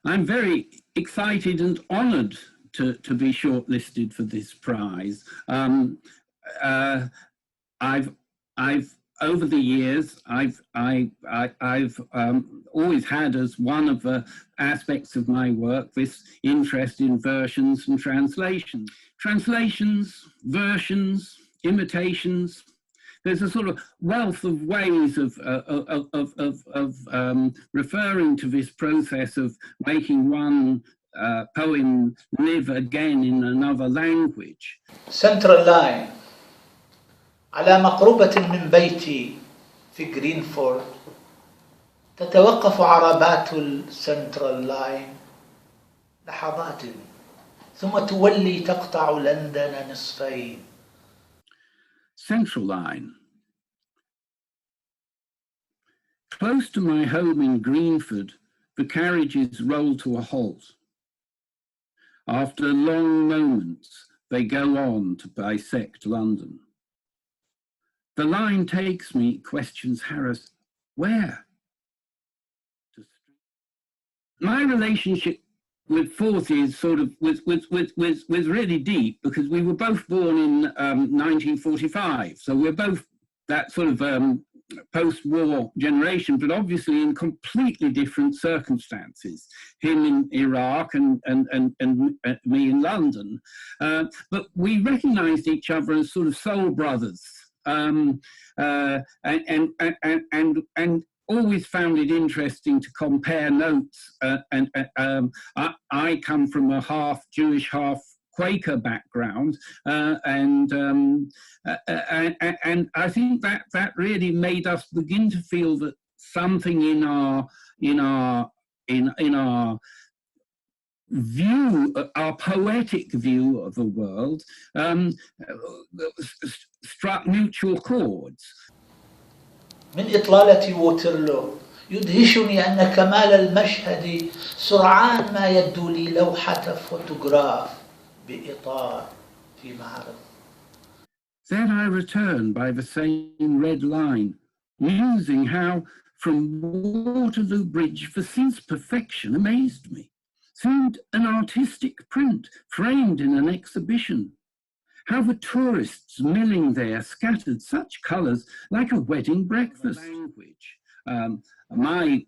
I'm very excited and honoured to be shortlisted for this prize. I've over the years, I've always had as one of the aspects of my work this interest in versions and translations. Translations, versions, imitations. There's a sort of wealth of ways of referring to this process of making one poem live again in another language. Central line. على مقربة من بيتي في جرينفورد تتوقف عربات السنترال لاين لحظات ثم تولي تقطع لندن نصفين. Central line. Close to my home in Greenford, the carriages roll to a halt. After long moments, they go on to bisect London. The line takes me, questions Harris, where? My relationship with Fawzi is sort of was really deep because we were both born in 1945, so we're both that sort of post-war generation, but obviously in completely different circumstances. Him in Iraq and me in London, but we recognised each other as sort of soul brothers. And always found it interesting to compare notes. I come from a half Jewish, half Quaker background, and I think that really made us begin to feel that something in our view, our poetic view of the world, struck mutual chords. من إطلالة ووترلو يدهشني أن كمال المشهد سرعان ما يبدو لي لوحة فوتوغراف بإطار في معرض. Then I return by the same red line, musing how from Waterloo Bridge the scene's perfection amazed me. Seemed an artistic print framed in an exhibition. How the tourists milling there scattered such colours like a wedding breakfast. Language. My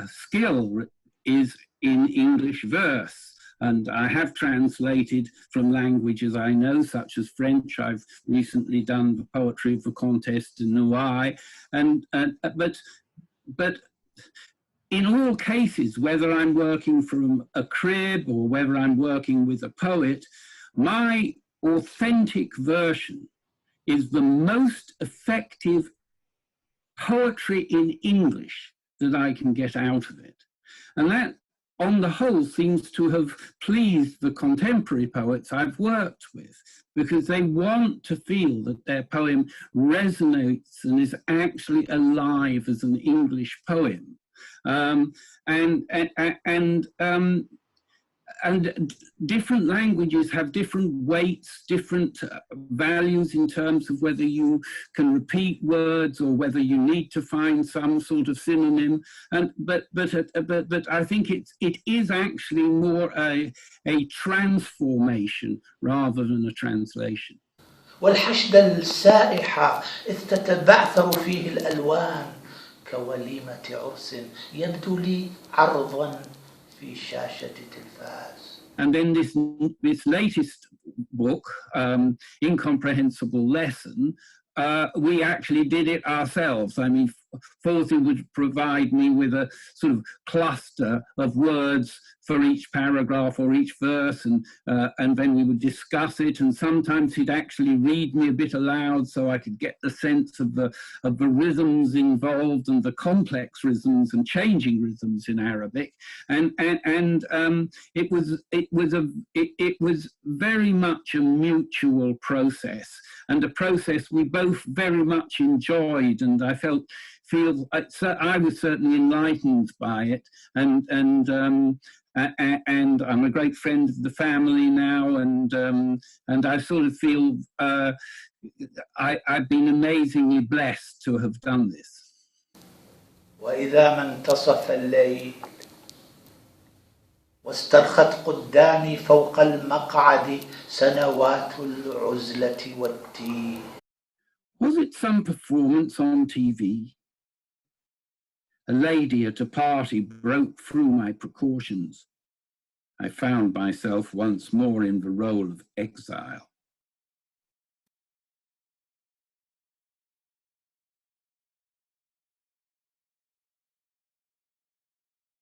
skill is in English verse, and I have translated from languages I know, such as French. I've recently done the poetry of the contest in Noai, but in all cases, whether I'm working from a crib or whether I'm working with a poet, my authentic version is the most effective poetry in English that I can get out of it. And that, on the whole, seems to have pleased the contemporary poets I've worked with, because they want to feel that their poem resonates and is actually alive as an English poem. And different languages have different weights, different values in terms of whether you can repeat words or whether you need to find some sort of synonym. But I think it is actually more a transformation rather than a translation. والحشد السائحة إذ تتبعثر فيه الألوان كوليمة عرس يبدو لي عرضا في شاشة تلفاز. And then this latest book, Incomprehensible Lesson, we actually did it ourselves. I mean, Fawzi would provide me with a sort of cluster of words for each paragraph or each verse, and then we would discuss it. And sometimes he'd actually read me a bit aloud so I could get the sense of the rhythms involved and the complex rhythms and changing rhythms in Arabic. And it was very much a mutual process, and a process we both very much enjoyed, and I I was certainly enlightened by it, and I'm a great friend of the family now, and I sort of feel I've been amazingly blessed to have done this. وإذا ما انتصف الليل واسترخت قدامي فوق المقعد سنوات العزلة والتيه. Was it some performance on TV? A lady at a party broke through my precautions. I found myself once more in the role of exile.